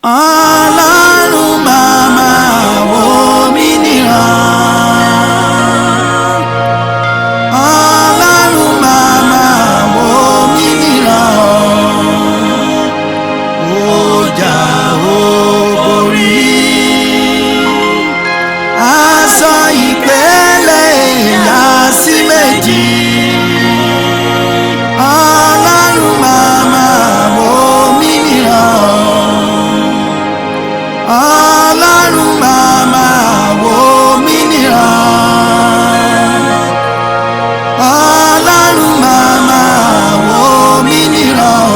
Ọlọ́run màmá Mawomi Niran. Ọlọ́run màmá Mawomi Niran. Ọjà òbórí. Aṣọ ìpele ìyá sí méjì. Ọlọ́run màmá Mawomi Niran. Ọlọ́run màmá Mawomi Niran. Ọlọ́run màmá Mawomi Niran.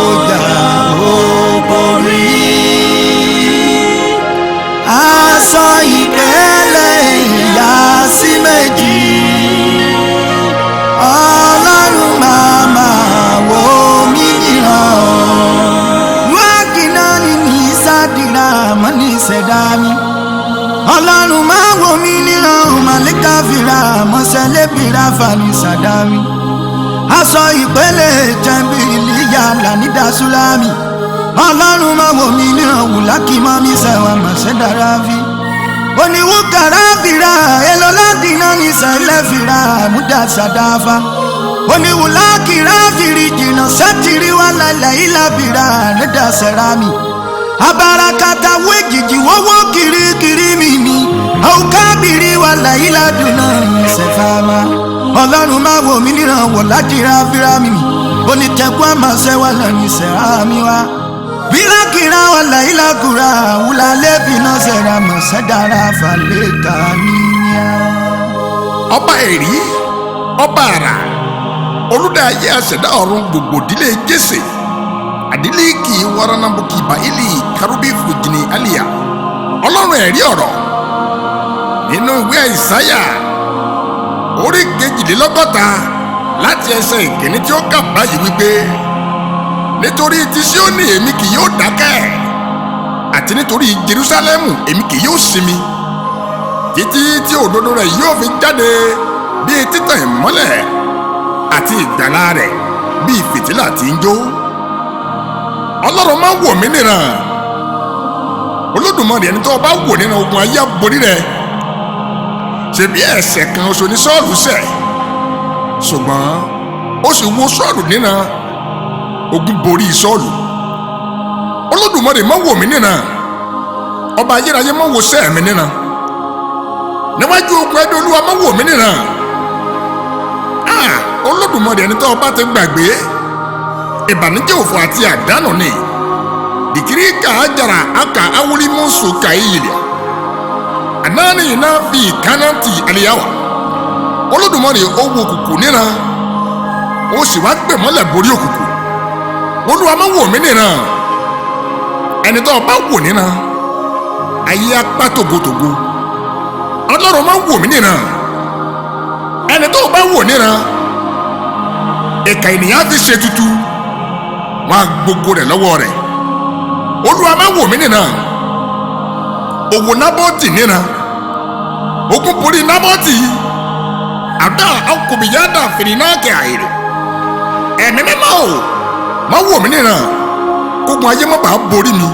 Ọjà òbórí. Aṣọ ìpele ìyá sí méjì. Ọlọ́run màmá Mawomi Niran. Mani sedami Ọlọ́run Mawomi Niran malika fira mọ́sẹ̀lẹ̀ bira fani sadami aṣọ ìpele jẹ́bìlì yàrá nídàsúlámì Ọlọ́run Mawomi Niran wùlákì mọ́mí sẹ́wà mọ̀sẹ̀dára fi oníwú kàrá fira elọ́ládìná ní sẹ́lẹ̀ fira múdà sàdáfà oníwùlákì ráfìrí jìnnà sẹ́tìrí wà lálẹ́ ìlàbìrà nídàsẹ̀rámì abarakata wejiji wowo kirikiri mimi aukabiri wala iladuna sefama Ọlọ́run Mawomi Niran wo ladira fira mimi onitegun amase wala ni serami wa birakira wala ilagura wula lebina sera masadara faleka niya. Ọba ẹ̀rí ọba àrà olùdáyé àṣẹ̀dá ọ̀run gbogbo ìdílé Jésè adiliki waranambuki baili karubi fujini aliya Ọlọ́run ẹ̀rí ọ̀rọ̀ nínú ìwé Àìsáyà orí 62 láti ẹsẹ̀ ìkíní tí ó kà báyìí wípé nítorí ti Síónì èmi kì yóò dákẹ́ àti nítorí Jerúsálẹ́mù èmi kì yóò sinmi títí tí òdodo rẹ̀ yóò fi jáde bíi títàn ìmọ́lẹ̀ àti ìgbàlà rẹ̀ bíi fìtílà tí ń jó. Ọlọ́run Mawomi Niran Olódùmarè ẹni tó bá wò nínú ogun ayé aborí rẹ̀ ṣebí ẹ̀ṣẹ̀ kan oṣù ní Sọ́ọ̀lù ṣẹ̀ ṣùgbọ́n ó sì wo Sọ́ọ̀lù níran ogun borí Sọ́ọ̀lù. Olódùmarè Mawomi Niran ọba ayérayé mọ́wò sẹ́ẹ̀mí níran níwájú ogun ẹ̀dọ́ Olúwa Mawomi Niran Olódùmarè ẹni tó bá ti gbàgbé ìbànújẹ́ òfò àti àdánù ni dìkírí ka ajara aka awuli musu ka iyìlẹ anani iná fi kánàtì aliyawa Olódùmarè owó òkùnkùn níran ó sì wá gbé mọ́lẹ̀ borí òkùnkùn. Olúwa Mawomi Niran ẹni tó bá wò níran ayé apá tògótògó. Ọlọ́run Mawomi Niran ẹni tó bá wò níran ìkà ènìyàn fi ṣe tutù wọn gbogbo rẹ̀ lọ́wọ́ rẹ̀. Olúwa Mawomi Niran owó Nábọ́tì níran ogun borí Nábọ́tì àdá akọbìyàdà fìrìnàkè àìrè ẹ̀mí mímọ́ o Mawomi Niran kógun ayé má bàa borí mi.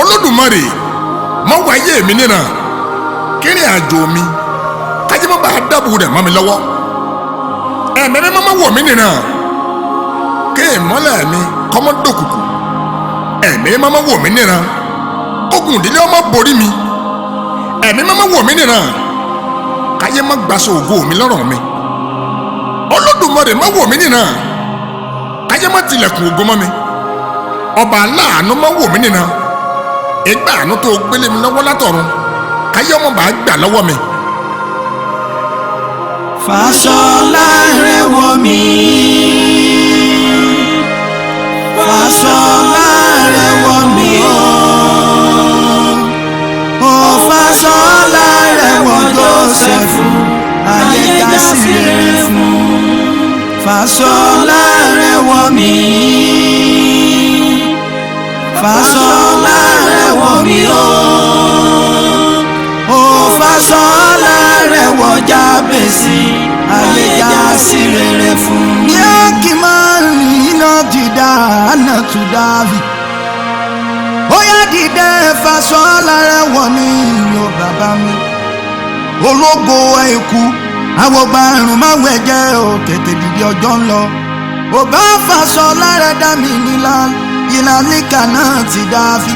Olódùmarè má wá ayé mi níran kírìn àjò mi kájí má bàa dábò rẹ̀ mọ́ mi lọ́wọ́. Ẹ̀mí mímọ́ Mawomi Niran kí ìmọ́lẹ̀ mi kọ́mọ́dọ̀kùkù. Ẹ̀mí mímọ́ Mawomi Niran ogun ìdílé ọmọ borí mi. Ẹ̀mí mímọ́ Mawomi Niran káyé má gbaṣọ ògo mi lọ́rọ̀ mi. Olódùmarè Mawomi Niran káyé má tilẹ̀kùn ògo mọ́ mi. Ọba aláàánú Mawomi Niran ìgbà àánú tó gbélé mi lọ́wọ́ látọ̀run káyé ọmọ bá gbà lọ́wọ́ mi. Fàṣọlá rẹ̀ wọ̀ mí. Fàṣọlá rẹ̀ wọ̀ mí o. Fàṣọlá rẹ̀ wọ̀ Jósẹ́fù ayé já sí rere fún. Fàṣọlá rẹ̀ wọ̀ mí. Fàṣọlá rẹ̀ wọ̀ mí o. Fàṣọlá rẹ̀ wọ̀ Jábésì ayé já sí rere fún. Yá kí máa ń iná ti dá yàánà tún dáàbì. Ó yá dìde faṣọ lára wọ̀ mí o bàbá mi. Ológo ẹ̀kú àwọ̀gbà ẹ̀rùn máa wẹ̀ jẹ́ o tètè dìde ọjọ́ ń lọ. Ò bá faṣọ lára dá mi nílá ìlànìkà náà ti dáàbì.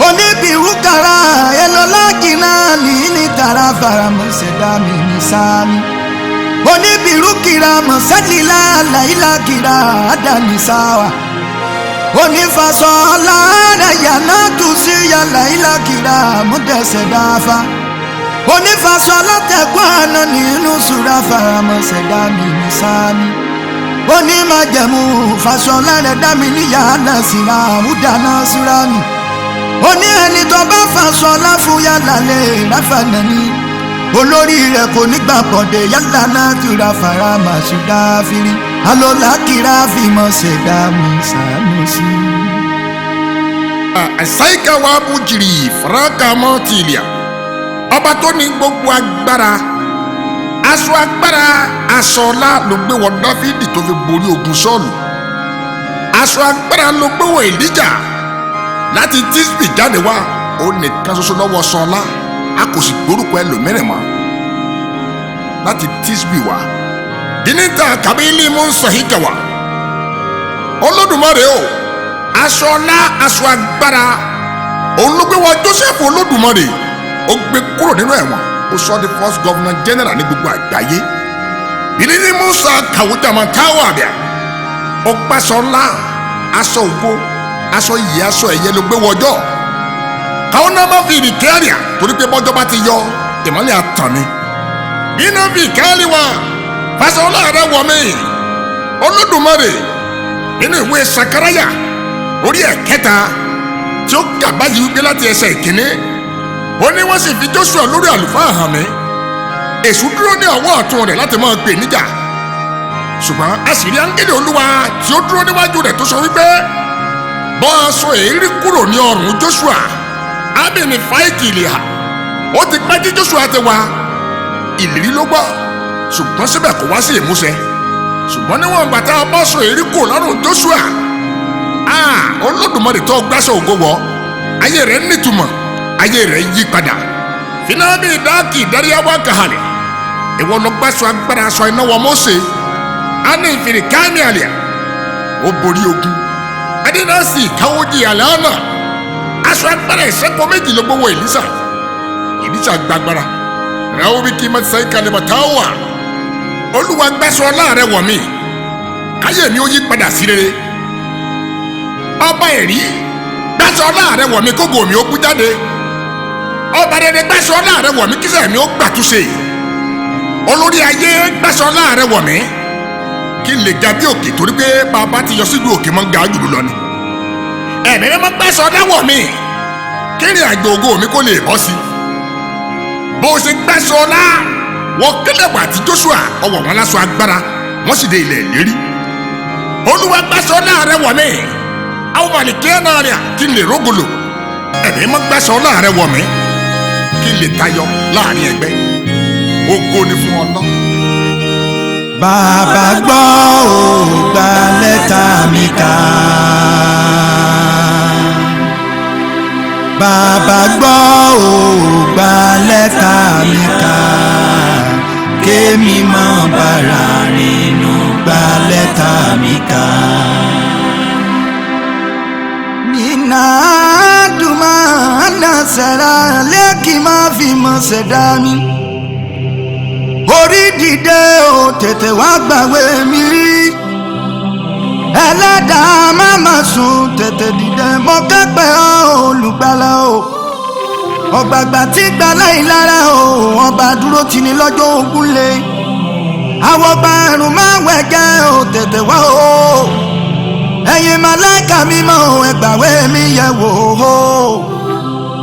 Oníbìrú kara ẹlọ́lá kìnnà ní tara faramọ́sẹ̀ dá mi ní sáàmì. Oníbìrú kìrà mọ̀sẹ́lìlá làílà kìrà àdáni sáwà. Onífàṣọ lára yàná tù sí yàlà ìlà kìrà múdẹ̀sẹ̀ dáfà. Onífàṣọ látẹ̀kọ́ àná nínú sùrà faramọ́sẹ̀ dá mi ní sáàmì. Onímájẹ̀mú fàṣọ lára dá mi ní yàrá síra àmúdáná síra mi. Oní ẹni tó bá faṣọ láfúyà lálẹ́ ráfànà ni. Olórí rẹ̀ kò ní gbà pọ̀dé yálà náà kìrà fara mà sí dáfírí. Alọ́lá kìrà fìmọ̀ ṣẹ̀dá mi sàánú sí. Àṣàyíká wa bú jìrì fúrákà mọ́ tìlíà. Ọba tó ní gbogbo agbára. Aṣọ agbára aṣọ ọlá ló gbé wọ Dáfídì tó fi borí ogun Sọ́ọ̀lù. Aṣọ agbára ló gbé wọ Èlíjà láti Tísbì jáde wá. Ó nìkan ṣoṣo lọ́wọ́ sọ́ọ́lá. A kò sì gbórúkọ ẹlòmíràn mọ́ láti Tísbì wá. Dínítà kàbílì mú sọ̀híkà wá. Olódùmarè o aṣọ ọlá aṣọ agbára òun ló gbé wọ Joseph Olódùmarè. Ó gbé kúrò nínú ẹ̀wọ̀n. Ó sọ di first governor general ní gbogbo àgbáyé. Bìnní Musa kàwùjàmọ̀ káwọ̀ àbíà. Ó gbàṣọ ńlá aṣọ ògo aṣọ iyì aṣọ ẹ̀yẹ ló gbé wọjọ́. Káwọn náà má fi ìrìkẹ́ àríà torí pé bọ́jọ́ bá ti yọ ìmọ́lẹ̀ àtàn ni. Bí náà fi ìkẹ́lì wá fàṣọ ọlọ́ọ̀rẹ́ wọ̀ mí. Olódùmarè nínú ìwé Sakaraya orí ẹ̀kẹta tí ó kà báyìí wípé láti ẹsẹ̀ ìkíní. Ó ní wọ́n sì fi Joshua lórí àlùfáà hàn mí. Èṣù dúró ní ọwọ́ ọ̀tún rẹ̀ láti máa pè níjà. Ṣùgbọ́n àṣírí áńgẹ́lì Olúwa tí ó dúró níwájú rẹ̀ tó sọ wípé bọ́ aṣọ èérí kúrò ní ọrùn Joshua. Ábìnrin fáìkì ìlìhà. Ó ti pẹ́ tí Joshua ti wá. Ìlérí ló gbọ́. Ṣùgbọ́n síbẹ̀ kò wá sí ìmúṣẹ. Ṣùgbọ́n níwọ̀n ìgbà tá a bọ́ aṣọ èérí kúrò lọ́rùn Joshua. Olódùmarè tó gbáṣọ ògo wọ̀. Ayé rẹ̀ nítumọ̀. Ayé rẹ̀ yí padà. Fínábì dáàkì ìdáríyáwá kàhálẹ̀. Ìwọ ló gbàṣọ agbára aṣọ iná wọ Mósè. A ní ìfìrì káàmì àlìyà. Ó borí ogun. Adínásì káwójì àlẹ́ ọ̀nà. Aṣọ agbára ìṣẹ́kọ̀ọ́ méjì ló gbówó Èlíṣà gbàgbára. Ràwọ́ bí kí mẹ́tí sẹ́yìn kalẹ̀ bàtà wà. Olúwa gbàṣọ láàrẹ̀ wọ̀ mí. Káyé mi ó yí padà sí rere. Ọba ẹ̀rí gbàṣọ láàrẹ̀ wọ̀ mí kógo mi ó kú jáde. Ọba rere gbàṣọ láàrẹ̀ wọ̀ mí kíṣẹ́ mi ó gbàtúnṣe. Olórí ayé gbàṣọ láàrẹ̀ wọ̀ mí kí n lè ga bí òkè torí pé bàbá ti yọ sílùú òkè mọ́ ga jùlọ lọ ni. Ẹ̀mí mímọ́ gbàṣọ láwọ̀ mi kí ìrìn àjò ògo mi kó lè bọ́ sí. Bó o ṣe gbàṣọ lá wọ́n Kélébù àti Joshua ọwọ́ wọn láṣọ agbára wọ́n sì dé ilẹ̀ ìlérí. Olúwa gbàṣọ láàrẹ̀ wọ̀ mí àwọn màlìkẹ́ náà rẹ̀ kí n lè rógolo. Ẹ̀mí mímọ́ gbàṣọ láàrẹ̀ wọ̀ mí kí n lè tayọ láàrin ẹgbẹ́. Ògo ni fún Ọlọ́run. Bàbá gbọ́ ò gba lẹ́tà mi kà. Bàbá gbọ́ ò gba lẹ́tà mi kà. Kémi mọ́ bàrà nínú gba lẹ́tà mi kà. Nínà dùmá nàṣẹ́ra lẹ́kì máa fi mọ̀ ṣẹ̀dá mi. Orí dìde o tètè wá gbàwé mi rí. Ẹlẹ́dàá má má sùn tètè dìde mọ́ kẹ́pẹ́ olùgbàlà o. Ọ̀gbàgbà tí gbàlà ìlara o ọba dúró tì ní lọ́jọ́ ogun lé. Àwọn ọba ẹ̀rùn máa wẹ̀jẹ̀ o tètè wá o. Ẹ̀yin màláíkà mímọ́ ẹ gbàwé mi yẹ̀ wò o.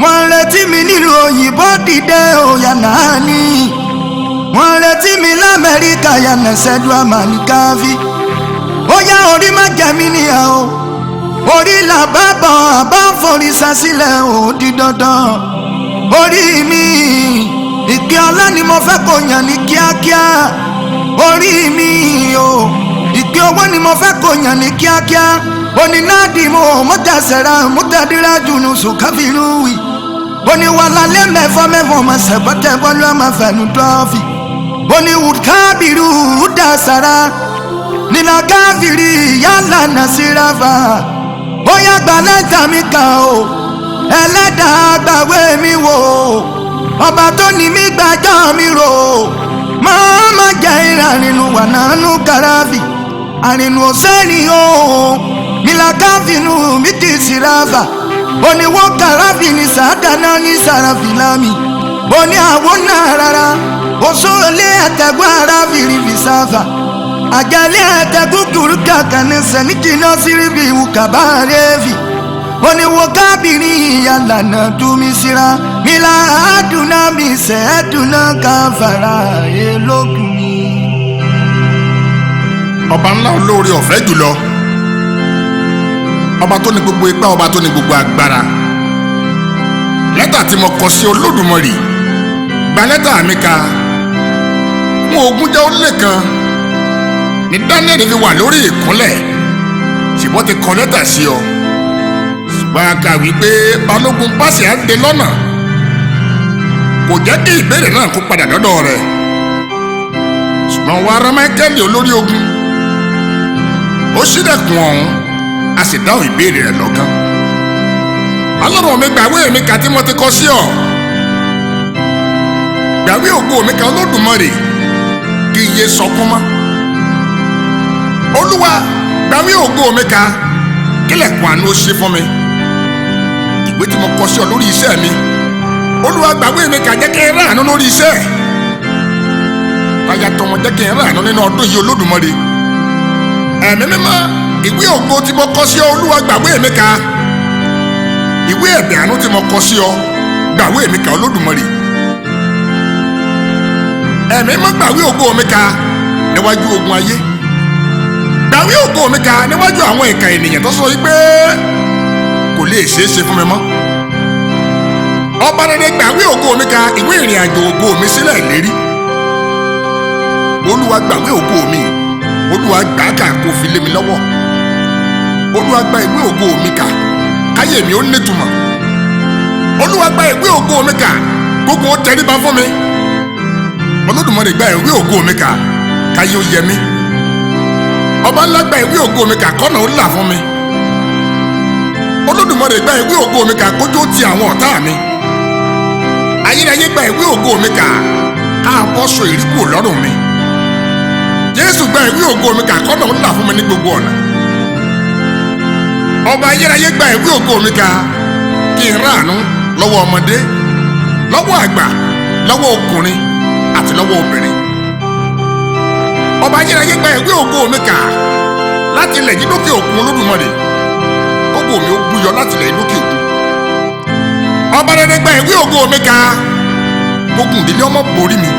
Wọ́n ń retí mi nílùú òyìnbó dìde o yànnà ni. Wọ́n retí mi l'Amẹ́ríkà yànnà sẹ́dú àmàlìkáfí. Ó yá orí má jẹ́ mi níyà o. Orí làbábọ̀ àbá forisa sílẹ̀ ò di dandan. Orí mi ìpè ọlá ni mo fẹ́ kó yàn ní kíákíá. Orí mi o ìpè owó ni mo fẹ́ kó yàn ní kíákíá. oni nadimu mutasara mutadira junusu kafiruwi oni walale mefo masabate bolu amafanu tofi oni utkabiru udasara nina kafiri yala nasirafa oya gbaleta mi ka o ẹlẹ́dàá gbàwé mi wò ọba tó ní mi gbàjọ́ mi rò máa jẹ́ ìrànínú wà nánú kàràfì àrìnù ọ̀sẹ́ni o mílàkáfínú mi ti síráfà oníwó kàràfì ní sàdáná ní sàràfìlámì oní àwọn náà rárá òṣòlé àtẹ̀gbọ́n aráfìrí fi sáfà àjẹlé àtẹ̀gbọ́n kúrú kàkà ní sẹ́nìkìnà síríbì ìwù kàbáréfì oníwó kábìrì ìyàlànà túmísírà mílà àdúná mi sẹ́ẹ̀dúná káfàrà èlókùn mi. ọba ńlá olóore ọ̀fẹ́ jùlọ, ọba tó ní gbogbo ipá, ọba tó ní gbogbo agbára. lẹ́tà tí mo kọ sí Olódùmarè, gba lẹ́tà mi ka. fún ogúnjẹ́ ó lé kan ní Daniel fi wà lórí ìkúnlẹ̀, ṣùgbọ́n ti kọ lẹ́tà sí ọ. ṣùgbọ́n a kà wípé balógun pàṣẹ á dé lọ́nà, kò jẹ́ kí ìbéèrè náà kó padà dọ́dọ̀ rẹ̀. ṣùgbọ́n wàá rán Máíkẹ́lì olórí ogun, ó ṣílẹ̀kùn ọ̀hún, a sì dáhùn ìbéèrè rẹ̀ lọ́gán. Ọlọ́run mi gbàwé mi kà tí mo ti kọ sí ọ. gbàwé ògo mi kà Olódùmarè kí iye sọkún mọ́. Olúwa gbàwé ògo mi kà kílẹ̀kùn àánú ó ṣe fún mi. ìwé tí mo kọ sí ọ lórí iṣẹ́ mi, Olúwa gbàwé mi kà jẹ́ kí n ráàánú lórí iṣẹ́. táyà tọmọ jẹ́ kí n ráàánú nínú ọdún yìí Olódùmarè. ẹ̀mí mímọ́, ìwé ògo tí mo kọ sí ọ, Olúwa gbàwé mi kà. ìwé ẹ̀bẹ̀ àánú tí mo kọ sí ọ, gbàwé mi kà Olódùmarè. ẹ̀mí mímọ́, gbàwé ògo mi kà níwájú ogun ayé. gbàwé ògo mi kà níwájú àwọn ìkà ènìyàn tó sọ yìí pé kò lè ṣeé ṣe fún mi mọ́. ọba rere, gbàwé ògo mi kà ìwé ìrìn àjò ògo mi sílẹ̀ ìlérí. Olúwa gbàwé ògo mi, Olúwa gbà á kà kó fi lé mi lọ́wọ́. Olúwa gba ìwé ògo mi kà káyé mi ó nítumọ̀. Olúwa gba ìwé ògo mi kà gbogbo ó tẹríba fún mi. Olódùmarè gba ìwé ògo mi kà káyé ó yẹ mí. ọba ńlá gba ìwé ògo mi kà kọ́nà ó là fún mi. Olódùmarè gba ìwé ògo mi kà kójú ó ti àwọn ọ̀tá mi. ayérayé gba ìwé ògo mi kà káàbọ̀sọ ìríkù lọ́rùn mi. Jésù gba ìwé ògo mi kà kọ́nà ó là fún mi ní gbogbo ọ̀nà. ọba ayérayé gba ìwé ògo mi kà kí n ráàánú lọ́wọ́ ọmọdé, lọ́wọ́ àgbà, lọ́wọ́ ọkùnrin àti lọ́wọ́ obìnrin. ọba ayérayé gba ìwé ògo mi kà láti ilẹ̀ yìí lókè òkun Olódùmarè, ògo mi ó búyọ láti ilẹ̀ yìí lókè òkun. ọba rere gba ìwé ògo mi kà gbogbo ìdílé ọmọ borí mi.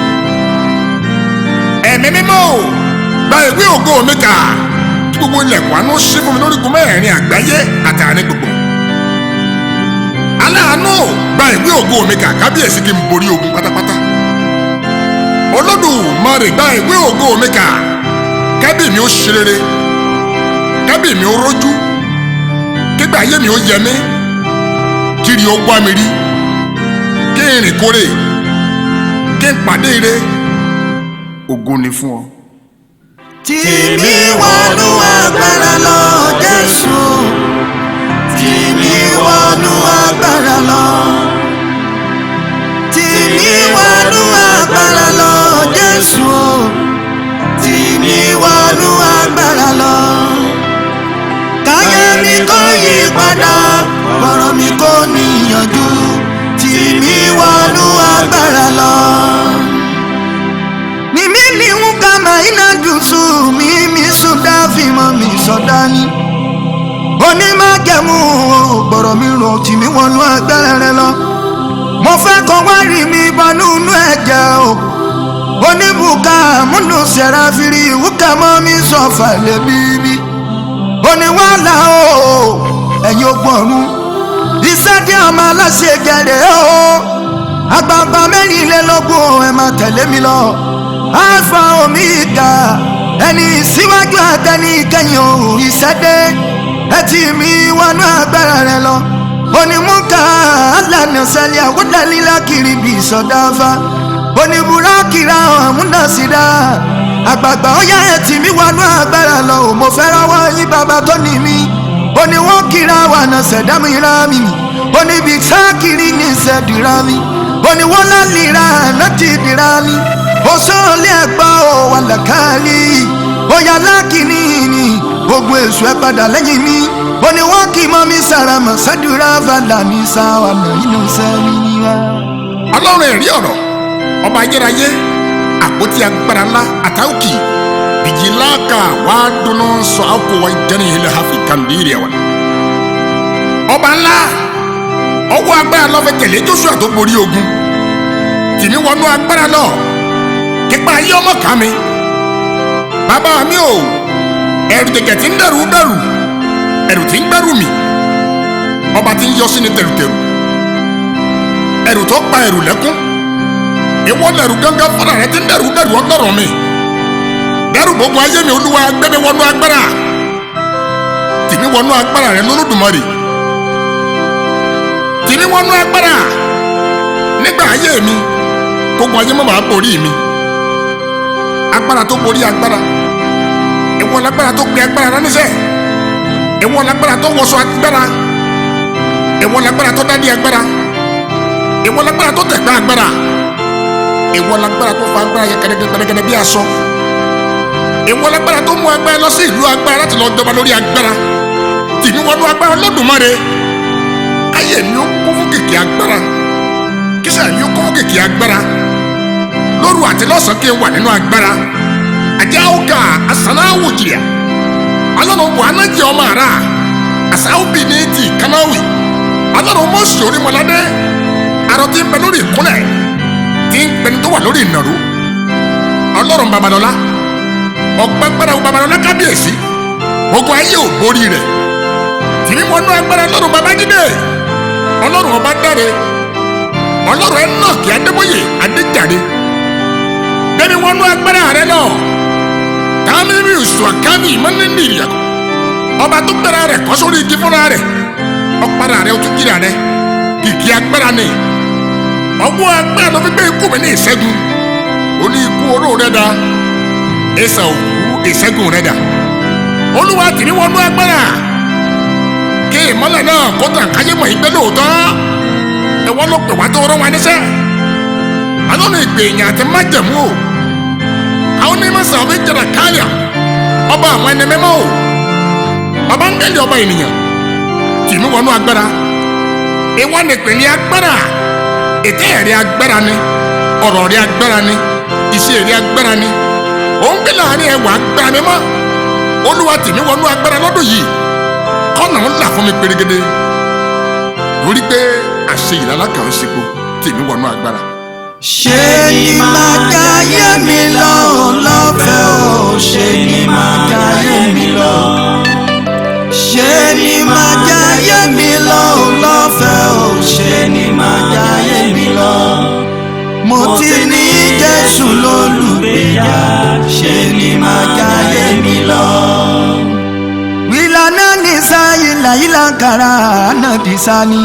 ẹ̀mí mímọ́, gba ìwé ògo mi kà kí gbogbo ilẹ̀kùn àánú ṣí fún mi lórígun mẹ́rẹ̀ẹ̀rin àgbáyé àtàrin gbogbo. aláàánú, gba ìwé ògo mi kà kábíyèsí kí n borí ogun pátápátá. Olódùmarè gba ìwé ògo mi kà kábí mi ó ṣe rere, kábí mi ó rójú, kígbà ayé mi ó yẹ mí, kíri ó wá mi rí, kí n rìn kórè, kí n pàdé ire. ògo ni fún ọ. tìmí wọnú agbára lọ Jésù, tìmí wọnú agbára lọ, tìmí wọnú agbára lọ Jésù, tìmí wọnú agbára lọ. káyé mi kò yí padà, ọ̀rọ̀ mi kò níyànjú, tìmí wọnú agbára lọ. Mimi ni kama ina dusu, mimi suda fimo mi sodani. Oni ma jẹmu gbọ̀rọ̀ mi rò tí mi wọnú agbára rẹ lọ. Mo fẹ́ kó wá rí mi bọ́nú inú ẹ̀jẹ̀ o. Oníbùkà múnú sẹ̀ráfìrí wúkà mọ́ mi sọ̀fà lé bíbí. Oníwàlà o, ẹ̀yin ògbọ̀nrún. Iṣẹ́ tí ọmọ aláṣẹ jẹ̀rẹ̀ o. Àgbààgbà 24 ẹ máa tẹ̀lé mi lọ. Alpha Omega, ẹni síwájú àtẹni ìkẹyìn òun ìṣẹ́dé ẹtì mi wọnú agbára rẹ lọ onímúkà alànà sẹ́lẹ̀ àwọ̀dàlílà kiri bí ìsọdáfà oníbúrákìrà ọ̀múnàsídà àgbààgbà ọ̀yá ẹtì mi wọnú agbára lọ ò mo fẹ́ rọwọ́ yín bàbá tó ní mi oníwọ́n kìrà wànà sẹ̀dámì rámi oníbi sákìrì ní sẹ́dìrámi oníwọ́n lálìrà láti dìrámi òṣòlẹ̀ ẹ̀gbọ́ wà làkàlì òyà lákìní ni ogun èṣù ẹ padà lẹ́yìn mi oníwọ́n kì mọ́ mi sàràmọ̀ sẹ́dúrà fàlà mi sáwànà inú sẹ́mi níwá. ọlọ́run ẹ̀rí ọ̀rọ̀ ọba ayérayé àpótí agbára ńlá àtàwùkì bìjìláàkà wà á dúnú sọ àkó wa jẹ́ni ilẹ̀ hafi kàndínlẹ̀ wa. ọba ńlá ọwọ́ agbára lọ́fẹ̀ẹ́ tẹ̀lé Joshua tó borí ogun tìmí wọnú agbára lọ kípa ayé ọmọ kà mí bàbá mi ò ẹ̀rù tẹ̀kẹ̀ tí ń dẹ̀rù ẹ̀rù tí ń gbẹ̀rù mi ọba tí ń yọ sí ni tẹ̀rùtẹ̀rù ẹ̀rù tó pa ẹ̀rù lẹ́kún ìwọ lẹ̀rù gángan fúnra rẹ tí ń dẹ̀rù ọlọ́run mi dẹ̀rù gbogbo ayé mi olúwa gbẹ̀mí wọnú agbára tìmí wọnú agbára rẹ lólódùmarè tìmí wọnú agbára nígbà ayé mi gbogbo ayé mọ́ máa borí mi agbára tó borí agbára ìwọ lágbára tó gbé agbára ránṣẹ́ ìwọ lágbára tó wọṣọ agbára ìwọ lágbára tó dádé agbára ìwọ lágbára tó tẹ̀gbá agbára ìwọ lágbára tó fa agbára yẹ gẹ́gẹ́ bí aṣọ ìwọ lágbára tó mú agbára lọ sí ìlú agbára láti lọ jọba lórí agbára tìmí wọnú agbára lódùmarè ayé mi ó kún fún kìkì agbára kíṣà mi ó kún fún kìkì agbára lóru àti lọ́sàn kí n wà nínú agbára ajawuka asanawo jìyà alọ́nà bò anájẹ ọmọ ara asáwò bíi ní ti kanáwì alọ́nà mọ̀ sórí mọ́ládé arọ tí ń bẹ lórí ìkúnlẹ̀ tí ń bẹ tó wà lórí ìnàró ọlọ́run babalọ́lá ọ̀gbẹ́gbẹ́rẹ́ babalọ́lá kábíyèsí ogun ayé ò borí rẹ̀ tìmí wọnú agbára ọlọ́run babájídé ọlọ́run ọba dáre ọlọ́run ẹ̀ náà kí adébóyè adéjàre bẹ́ẹ̀ni wọnú agbára rẹ lọ tàmírí ìṣùwàkábì mọ́nìlìyà ọba tó gbéra rẹ̀ kọ́ sórí igi fúnra rẹ̀ ọ̀padà rẹ̀ ojú gira rẹ̀ kìkì agbára ni ọgbọ́n agbára ló fi gbé ikú mi ní ìṣẹ́gun ó ní ikú oró rẹ̀ dá ẹ̀sà òkú ìṣẹ́gun rẹ̀ dá olúwa tìrí wọnú agbára kí ìmọ́lẹ̀ náà kó tàn káyé mọ̀ ìgbẹ́ lóòótọ́ ẹ̀wọ́n ló pè wá tó rán wa níṣẹ́ alọ́nà ìpè èèyàn àti májẹ̀mú o àwọn onímọ̀ sàbẹ̀ jẹ̀rẹ̀ káyà ọba àwọn ẹni mẹ́mọ́ o ọba ń gẹ́lẹ̀ ọba ènìyàn tìmí wọnú agbára ìwọ ni pè ní agbára ètè ẹ̀rí agbára ni ọ̀rọ̀ rí agbára ni iṣẹ́ rí agbára ni òun gbé láàrin ẹwà agbára mi mọ́ olúwa tìmí wọnú agbára lọ́dún yìí kọ́nà ńlá fún mi pérégedé lórí pé àṣẹ ìlànà kan ń ṣepò tìmí wọnú agbára. ṣé ni máa jáyé mi lọ lọ́fẹ̀ẹ́ o ṣé ni máa jáyé mi lọ ṣé ni máa jáyé mi lọ lọ́fẹ̀ẹ́ o ṣé ni máa jáyé mi lọ mo ti ní Jésù lólùgbèjà ṣé ni máa jáyé mi lọ. ìlànà ní sáyé làyílàkàrà náà di sani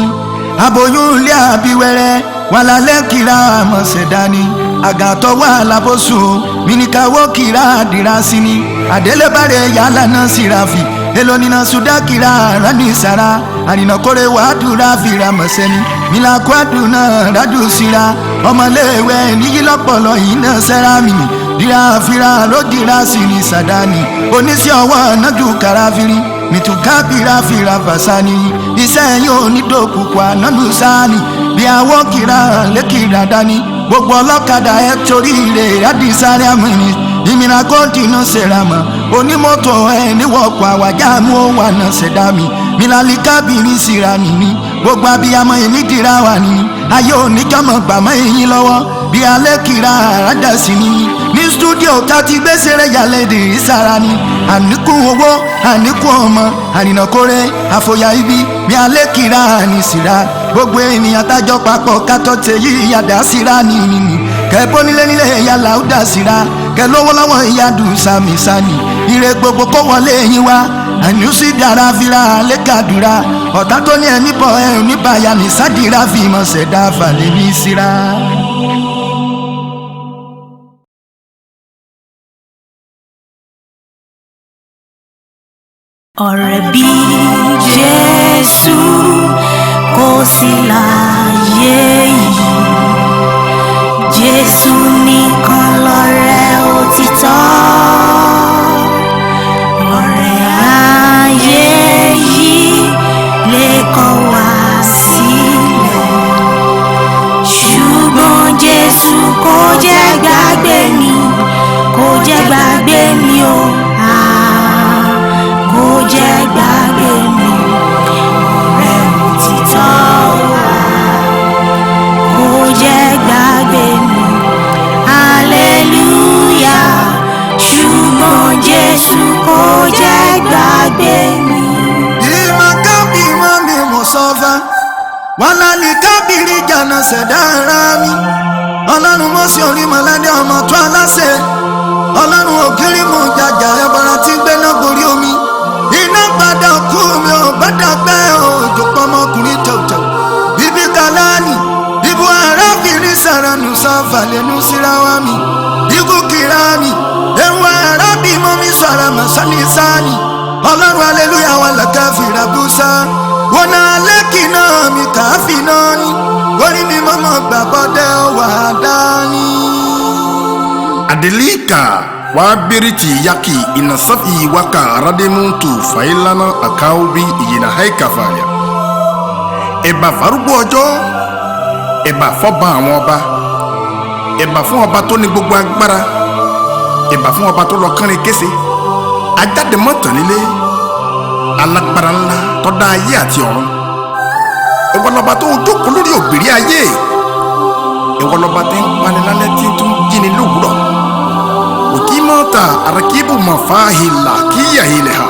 aboyún ilé àbíwẹ́rẹ́ wàlálẹ́ kira mọ̀sẹ̀dání àgàtọ̀ wà lábọ́sùn mìníkàwọ́ kira àdìrásí ni àdélébàrẹ̀ yàrá náà síráfì elonina suda kira rani sara àrìnàkórè wàdúrà fìrà mọ̀sẹ́ni mílàkúàdùnà rájú síra ọmọléèwé níyí lọ́pọ̀lọ́ yìí náà sẹ́rámì dìrà fìrà ló dìrà sí ní sàdání oníṣẹ́ ọwọ́ nájú kàràfìrí mìtúkàbìrà fìrà fàṣání iṣẹ́ yóò ní dòkùkù ànánú sáni bí àwọn kìrà lẹ́kìrà dání gbogbo ọlọ́kadà ẹ̀ torí rẹ̀ adìsáré àmìnì ìmìnira kọ́ńtínú sẹ̀rámà onímọ́tò ẹ̀ níwọ̀kọ̀ àwàjá mú wà náà ṣẹ̀dá mi mílálí kábìrì síra nìní gbogbo abiyamọ èmi dìra wà nìní ayé oníjàmọ̀ gbàmọ́ èyí lọ́wọ́ bí alẹ́ kìrà àràdà sí ni ní stúdíò tá ti gbèsè rẹ̀ yàlẹ̀ dè sára ni àníkù owó àníkù ọmọ àrìnàkórè àfòyà ibi bí alẹ́ kìrà ní síra gbogbo ènìyàn tájọ papọ̀ kátó tẹ yí yàdá síra nìní kẹ́pọ́ nílé yàlá ó dà síra kẹ́ lówó lọ́wọ́ ìyádùn sami sani ire gbogbo kó wọlé yín wá àní sí dára fira lẹ́kàdúrà ọ̀tá tó ní ẹni bọ̀ ẹ̀ oníbàyà ní sádìrà fi mọ̀ ṣẹ̀dá falẹ̀ ní síra. ọ̀rẹ́ bí Jésù kò sí láyé yìí Jésù nìkan lọ̀rẹ́ òtítọ́ ọ̀rẹ́ ayé yìí lè kọ̀ wá sílẹ̀ ṣùgbọ́n Jésù kò jẹ́ gbàgbé mi kò jẹ́ gbàgbé mi o kò jẹ́ gbàgbé mi ọ̀rẹ́ òtítọ́ wa kò jẹ́ gbàgbé mi hallelujah ṣùgbọ́n Jésù kò jẹ́ gbàgbé mi. ìmọ̀ kábí mọ́ mi mọ̀ sọ́fà wàhálà ní kábìrì jàǹdà ṣẹ̀dá ara mi ọlọ́run mọ́ sí orí mọ́lẹ́dẹ́ ọmọ tó aláṣẹ ọlọ́run ògiri mú jàjà ẹbọra tí ń gbéná gorí omi iná padà kú mi ò gbọ́dọ̀ pẹ́ òjò pọ́mọkùnrin tẹ̀wọ̀tẹ̀wọ̀ ibi kàlánì ibu arábìnrin sàrànù sáfàlẹ́nu síra wa mi ikú kìrá mi ewu arábì mọ́ mi sọ̀rọ̀ mọ̀sánì sáni ọlọ́run aleluya wà lẹ́kẹ́ fìrà búsá wọn náà lẹ́kì náà mi kàáfì náà ni orí mi mọ́mọ́ gbàgbọ́dẹ́ wà dání. Adelika wa biriti yaki inasafi waka rademuntu failana akaubi iyina haikafaya eba farugbo ọjọ́ eba fọ́ba àwọn ọba eba fún ọba tó ní gbogbo agbára eba fún ọba tó lọ kánrin kése ajáde mọ́tàn nílé alágbára ńlá tó dá ayé àti ọ̀run ìwọ lọba tó jókòó lórí òbírí ayé ìwọ lọba tí ń pani lálẹ́ tí ń tún jíni lówùúrọ̀ òkìmọ́ta àràkíbù mọ̀fáhìlà kíyàhìlẹ̀ ha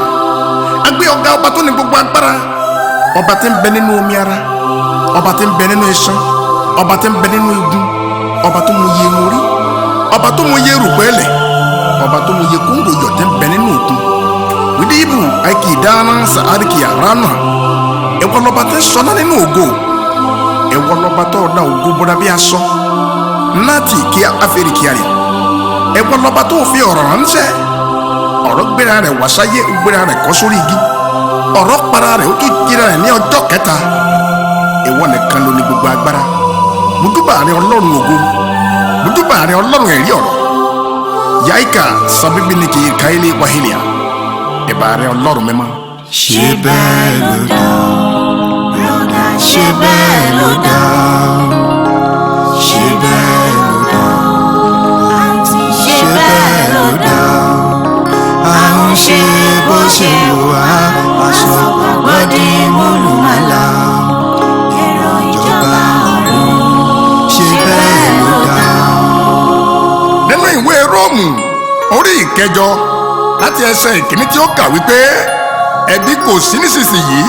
agbé ọ̀gá ọba tó ní gbogbo agbára ọba tí ń bẹ nínú omi ara ọba tí ń bẹ nínú iṣan ọba tí ń bẹ nínú igun ọba tó mú iye orí ọba tó mú iye rògbẹ́lẹ̀ ọba tó mú iye kóńgò yọ̀ tí ń bẹ nínú òkun wídìbù àìkì ìdáná sàárìkì àránà ìwọ lọba tí ń sọná nínú ògo ìwọ lọba tó ọ̀dà ògo bọ́dà bí aṣọ láti kí afẹ́rìkìárì ìwọ lọba tó fi ọ̀rọ̀ ránṣẹ́ ọ̀rọ̀ gbéra rẹ̀ wáṣáyé gbéra rẹ̀ kọ́ sórí igi ọ̀rọ̀ para rẹ̀ ó tún jíra rẹ̀ ní ọjọ́ kẹta ìwọ nìkan ló ní gbogbo agbára mùdúbà rẹ̀ ọlọ́run ògo mùdúbà rẹ̀ ọlọ́run ẹ̀rí ọ̀rọ̀ yaika sábíbí ni kì í káyélé wáhílíà ìbà rẹ̀ ọlọ́run mímọ́. ṣé bẹ́ẹ̀ ló dá ṣé bẹ́ẹ̀ ló dá ṣé bẹ́ẹ̀ ló dá ṣé bẹ́ẹ̀ ló dá àwọn ṣe bó ṣe wà aṣọ àgbọ̀dé mọ́lùmọ́lá ẹ̀rọ ìjọba ọ̀run ṣé bẹ́ẹ̀ ló dá. nínú ìwé róòmù orí ìkẹjọ láti ẹsẹ̀ ìkíní tí ó kà wípé ẹ̀bi kò sí nísinsìnyí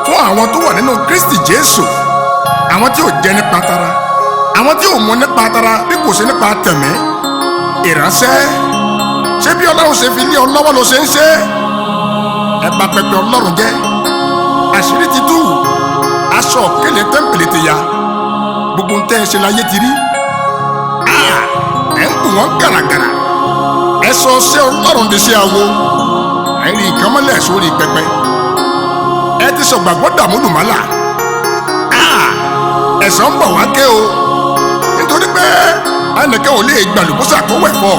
fún àwọn tó wà nínú Kristi Jésù àwọn tí ò jẹ́ nípa tara àwọn tí ò mọ̀ nípa tara bí kò sí nípa tẹ̀mí ìránṣẹ́ ṣé bí Ọlọ́run ṣe fi lé ọ lọ́wọ́ ló ṣe ń ṣe ẹ bà pẹpẹ Ọlọ́run jẹ́ àṣírí ti tú aṣọ òkèlè tẹ́ḿpìlì ti ya gbogbo ń tẹ́ ẹ ṣe láyé ti rí ẹ ń kù wọ́n gàràgàrà ẹ sọ ṣé Ọlọ́run di sí awo ẹ rí nǹkan mọ́lẹ̀ sórí pẹpẹ ẹ ti sọ gbàgbọ́ dàmúlùmálà ẹ̀san ń bọ̀ wá ké o nítorí pé ẹnìkan ò lè gbà lùbọ́sà kó wẹ̀ fọ́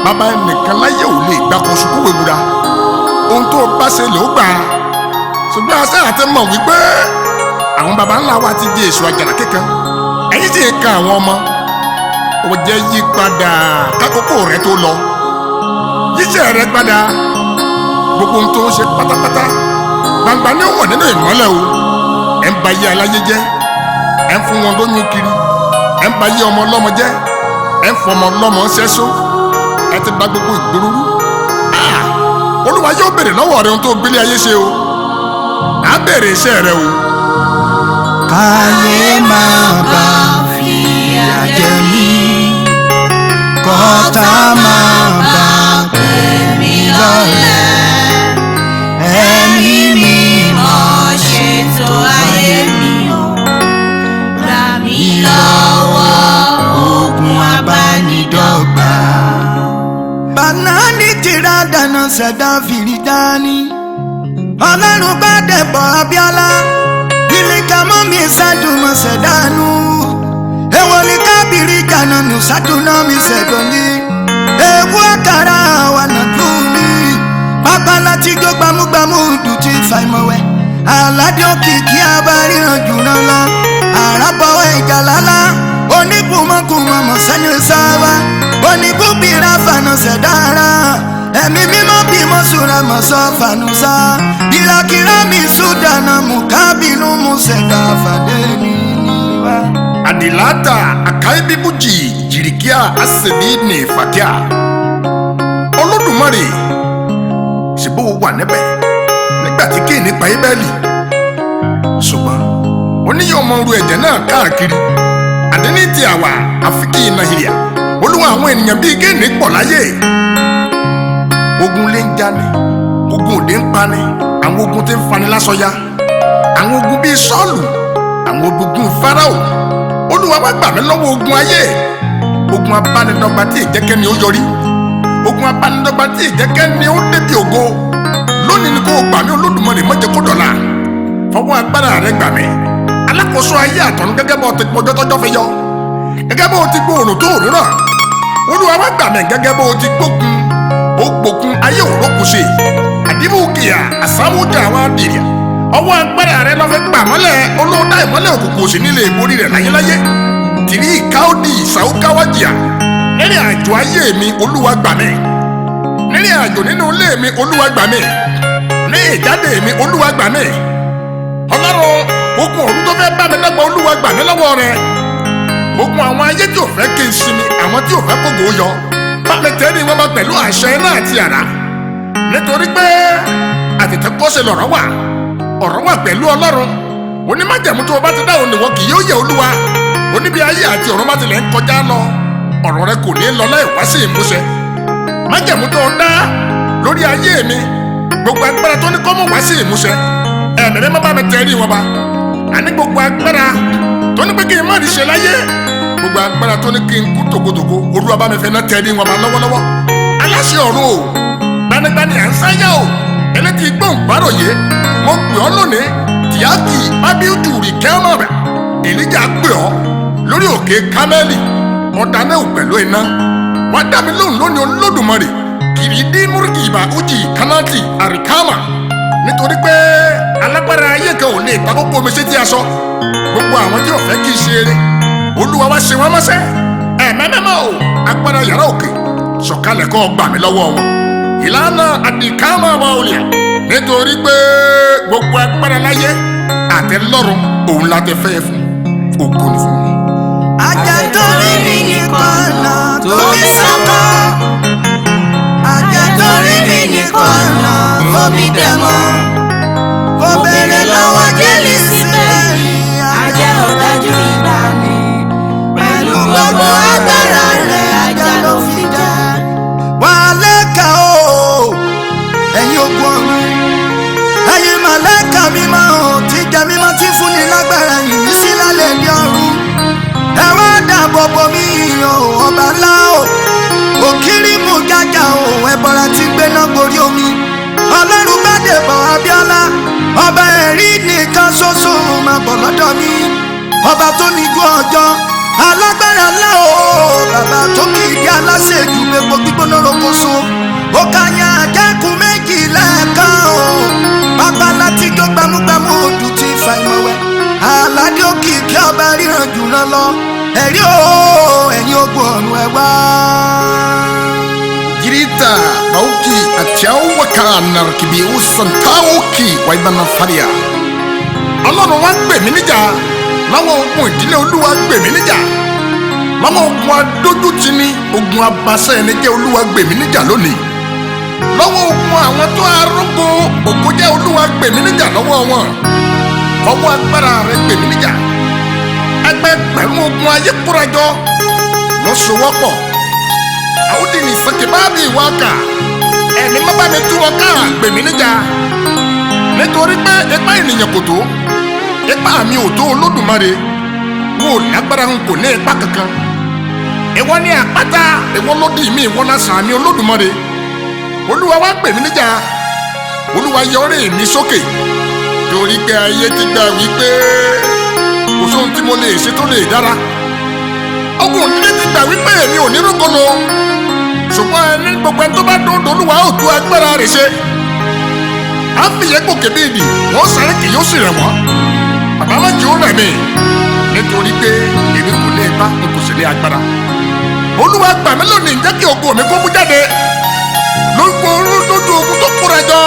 bàbá ẹnìkan láyé ò lè gbà kó sùkú wéwura ohun tó bá ṣe ló gbà ṣùgbọ́n aṣẹ́ àti mọ̀ wípé àwọn baba ńlá wa ti di èso àjàrà kíkan ẹ̀yìn sì ń ka àwọn ọmọ ó jẹ́ yí padà kákòókò rẹ tó lọ yíṣẹ́ rẹ padà gbogbo ohun tó ń ṣe pátápátá gbangba ní wọ̀ nínú ìmọ́lẹ̀ o ẹ̀ ń ba yé aláyé jẹ́ ẹ̀ ń fún wọn lóyún kiri ẹ̀ ń ba yé ọmọ ọlọ́mọ jẹ́ ẹ̀ ń fọmọ ọlọ́mọ ṣẹ́só ẹ̀ ti bà gbogbo ìgboro rú Olúwa yóò béèrè lọ́wọ́ rẹ ohun tó gbélé ayé ṣe o á béèrè iṣẹ́ rẹ o. káyé máa bá fìyà jẹ mí kọ́tà ṣẹ̀dá fìrìdání. Ọlọ́run bá dẹ̀bọ̀ Abíọ́lá ìlíkà mọ́ mi ṣẹ́dùn mọ́ ṣẹ̀dánú. Èwo ni kábìrì jànánù ṣàdúná mi ṣẹ̀dọ̀ ní. Ewu àkàrà wà nàdú mi. Pápá láti jó gbámúgbámú dùn ti fàìmọ̀wẹ́. Aládé òkìkí abáríran jùlọ lọ. Àràbọ̀wọ̀ ìjà lálá. Oníkùmọ̀kùmọ̀ mọ̀ sẹ́ni sáwá. Oníbùbìrà fànà ṣẹ̀dára. Ẹ̀mí mímọ́ bímọ sùrà mọ̀ sọ fànùsá. Ìlàkìrá mi sùdànà mú kábínú mú ṣẹ̀dá fàdé níwá. Adilata akaibibuji jirikia asebini fakia. Olódùmarè ṣebó wà níbẹ̀ nígbà tí kí nípa Bíbélì. Ṣùgbọ́n oníyàn ọmọ oru ẹ̀jẹ̀ náà káàkiri. Àdínní ti àwà àfikí Nàìjíríà. Olúwa àwọn ènìyàn bíi géènì pọ̀ láyé. Ogun lé ń jalè, ogun òde ń pani, àwọn ogun tí ń fani lásọya, àwọn ogun bíi Sọ́ọ̀lù, àwọn ogun Fáráò. Olúwa wá gbà mí lọ́wọ́ ogun ayé. Ogun abánidọ́gba tí ìjẹ́kẹ́ni ó yọrí. Ogun abánidọ́gba tí ìjẹ́kẹ́ni ó débi ògo. Lónìí ni kò gbà mí Olódùmarè má jẹ́ kó dọ̀la. Fọwọ́ agbára rẹ gbà mí. Alákòóso ayé àtọ̀run gẹ́gẹ́ bó ti pọ́jọ́ tọ́jọ́ fi yọ. Gẹ́gẹ́ bó ti gbóòrùn tó òríràn. Olúwa wá gbà mí gẹ́gẹ́ bó ti gbógun. Ó gbógun ayé òrókù ṣe. Àdìbò kìyà àsáwójà wa dìrìà. Ọwọ́ agbára rẹ lọ́ fẹ́ gbà mọ́lẹ̀ olóòdà ìmọ́lẹ̀ òkùnkùn òsì nílé ìborí rẹ̀ láyéláyé. Tìrí ìkáódì ìsàókáwájìà. Nírìn àjò ayé mi Olúwa gbà mí. Nírìn àjò nínú ilé mi Olúwa gbà mí. Ní ìjáde mi Olúwa gbà mí. Ọlọ́run ogun ọ̀run tó fẹ́ bá mi dọ́gba Olúwa gbà mí lọ́wọ́ rẹ̀. Ogun àwọn ayé tí ò fẹ́ kí n sinmi, àwọn tí ò fẹ́ kógo yọ. Bá mi tẹ́lẹ̀ wọn bá pẹ̀lú àṣẹ náà àti àrá. Nítorí pé àtètèkọ́ṣe lọ̀rọ̀ wà. Ọ̀rọ̀ wà pẹ̀lú Ọlọ́run. Onímájẹ̀mú tó o bá ti dáhùn nìwọ kì yóò yẹ Olúwa. Oníbi ayé àti ọ̀run bá tilẹ̀ ń kọjá lọ. Ọ̀rọ̀ rẹ kò ní lọ láì wá sí ìmúṣẹ. Májẹ̀mú tó o dá lórí ayé mi. Gbogbo agbára tó ní kó mọ̀ wá sí ìmúṣẹ. Ẹ̀mí mi má bá mi tẹ̀rí wọn bá. Àní gbogbo agbára tó ní pé kí n má rí ṣe láyé. Gbogbo agbára tó ní kí n kú tògótògó. Olúwa bá mi fẹ́ ná tẹ̀rí wọn bá lọ́wọ́lọ́wọ́. Aláṣẹ ọ̀run o. Gbanigbani à ń sáyà o. Ẹlẹ́tì gbọ̀ngbàròyé. Mo pè ọ́ lónìí. Tìyákì Ábíúdù rí kẹ́ọ́mọ̀ rẹ̀. Èlíjà pè ọ́ lórí òkè Kámẹ́lì. Ọ̀dà náà pẹ̀lú iná. Wá dá mi lóhùn lónìí Olódùmarè. Kìrìdí múrùkì ìbà ojì kánáàtì àríkàmà. Nítorí pé alágbára ayé kan ò lè ta gbogbo omi sétí aṣọ. Gbogbo àwọn tí ò fẹ́ kí n ṣe eré. Olúwa wá ṣe wọ́n mọ́ṣẹ́. Ẹ̀mẹ́mẹ́mọ́ o. Agbára yàrá òkè. Sọ̀kalẹ̀ kó gbà mí lọ́wọ́ wọn. Ìlànà àdìkámà wa ò lè. Nítorí pé gbogbo agbára láyé àtẹlọ́run òun la tẹ fẹ́ fún. Ògo ni fún mi. Àjàtorí mi nìkan náà tóbi sọ́kọ́. Àjàtorí mi nìkan náà tóbi dẹ̀mọ́. Kò béèrè lọ́wọ́ jẹ́lí síbẹ̀ ní ajá ọ̀dájú ìgbà mi. Pẹ̀lú gbogbo agbára rẹ̀ ajá ló fi jẹ́. Wàlẹ́kà o, ẹ̀yin ogun ọ̀run. Ẹ̀yin màlẹ́kà mímọ́ o, tí jẹ́ mímọ́ tí fúnni lágbára yìí sí lálẹ́ ní ọ̀run. Ẹ wá dàbọ̀ bò mí o, ọba ńlá o. Òkìrí mú jájà o, ẹ̀bọ̀ra ti gbéná gorí omi. Ọlọ́run bá dẹ̀bọ̀ Abíọ́lá. Ọba ẹ̀rí nìkan ṣoṣo máa bọ̀ lọ́dọ̀ mi. Ọba tó ní igbó ọjọ́. Alágbára ńlá o, bàbá tó kì í di aláṣejù gbogbo gbígbóná rokoṣo. Ó kàyà àjẹkù méjì lẹ́ẹ̀kan o. Bàbá láti jó gbámúgbámú odù ti fa ìmọ̀wẹ́. Aládé òkìkí ọba ríran jùlọ lọ. Ẹ̀rí o, ẹ̀yin ogun ọ̀run ẹ̀ wá. Jirita bauki atiawaka narkibi usantauki waibana faria. Ọlọ́run wá gbè mí níjà. Láwọn ogun ìdílé Olúwa gbè mí níjà. Láwọn ogun adójútì ni ogun abasẹ́ ẹni jẹ́ Olúwa gbè mí níjà lónìí. Lọ́wọ́ ogun àwọn tó arógbó ògo jẹ́ Olúwa gbè mí níjà lọ́wọ́ wọn. Fọwọ́ agbára rẹ gbè mí níjà. Ẹgbẹgbẹ̀rún ogun ayé kórajọ lọ sowọ́pọ̀. Àwòdì ní sèkébáàbì ìwáka. Ẹ̀mí má bá mi tú wọn ká gbè mí níjà. Nítorí pé ipá ènìyàn kò tó. Ipá mi ò tó Olódùmarè. Wò lágbára ń kò ní ipá kankan. Ìwọ ni àpáta, ìwọ ló dì mí, ìwọ lásán mi Olódùmarè. olúwa wá pè mí níjà olúwa yọ orí mi sókè torí pé ayé ti gbà wípé kò sóhun tí mo lè ṣe tó lè dára ọkùnrin nílé ti gbà wípé èmi ò ní rúkọlọ ṣùgbọ́n ẹni gbogbo ẹni tó bá dúró olúwa ó tú agbára rẹ̀ ṣe á fìyẹ́ gòkè bí ìdì wọ́n sáré kì yóò sì rẹ̀ wọ́n bàbá má jẹ́ ó rẹ̀ mí nítorí pé èmi kò lè bá n kò sì lé agbára olúwa gbà mí lónìí jẹ́ kí ògo mi kó mú jáde lójú ogun tó kóra jọ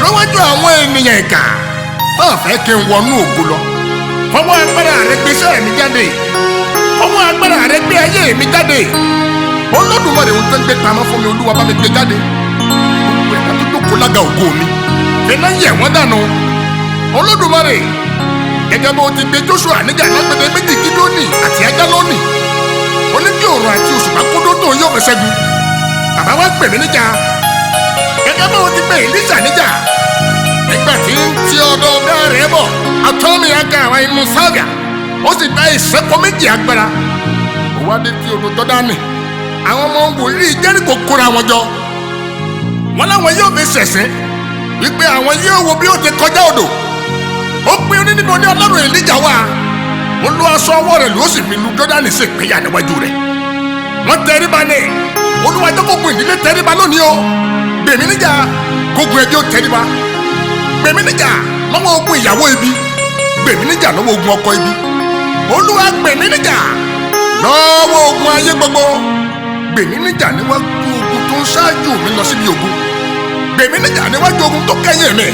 lọ́wọ́jú àwọn ènìyàn ìkà náà fẹ́ kí n wọnú ògo lọ fọwọ́ agbára rẹ gbé iṣẹ́ mi jáde fọwọ́ agbára rẹ gbé ayé mi jáde Olódùmarè ń tẹ́ gbé pamọ́ fún mi olúwa bá mi gbé jáde gbogbo ẹ̀ka tó dókòó lága ògo mi fẹ́ẹ́ yẹ̀ wọ́n dànù Olódùmarè gẹ́gẹ́ bó ti gbé Joshua níjà lágbẹ̀dẹ méjì Gídónì àti ajá lónìí ó ní kí òòrùn àti òṣùpá kó dódò yóò fi ṣẹ́gun bàbá wa pè mí níjà gẹ́gẹ́ bó ti gbé Èlíṣà níjà nígbà tí ń ti ọ̀dọ̀ ọ̀gá rẹ̀ bọ̀ àtọ́mi aga àwọn inú sága ó sì gba ìṣẹ́kọ̀ méjì agbára ó wá dé tí odò Jọ́dánì àwọn ọmọ wòlíì Jẹ́ríkò kóra wọn jọ wọn láwọn yóò fi ṣẹ̀ṣẹ̀ wípé àwọn yóò wo bí ó ti kọjá odò ó pín ní níbo ní Ọlọ́run Èlíjà wà ó lọ aṣọ ọwọ́ rẹ̀ ló sì fi lu Jọ́dánì sí ìpínyà níwájú rẹ̀ wọ́n tẹríba ní Olúwa jẹ́ kógun ìdílé tẹríba lónìí o gbèmí níjà kógun ẹbí ó tẹríba gbèmí níjà lọ́wọ́ ogun ìyàwó ibi gbèmí níjà lọ́wọ́ ogun ọkọ ibi Olúwa gbèmí níjà lọ́wọ́ ogun ayé gbogbo gbèmí níjà níwájú ogun tó ń ṣáájú mi lọ síbi ogun gbèmí níjà níwájú ogun tó kẹ́yìn mi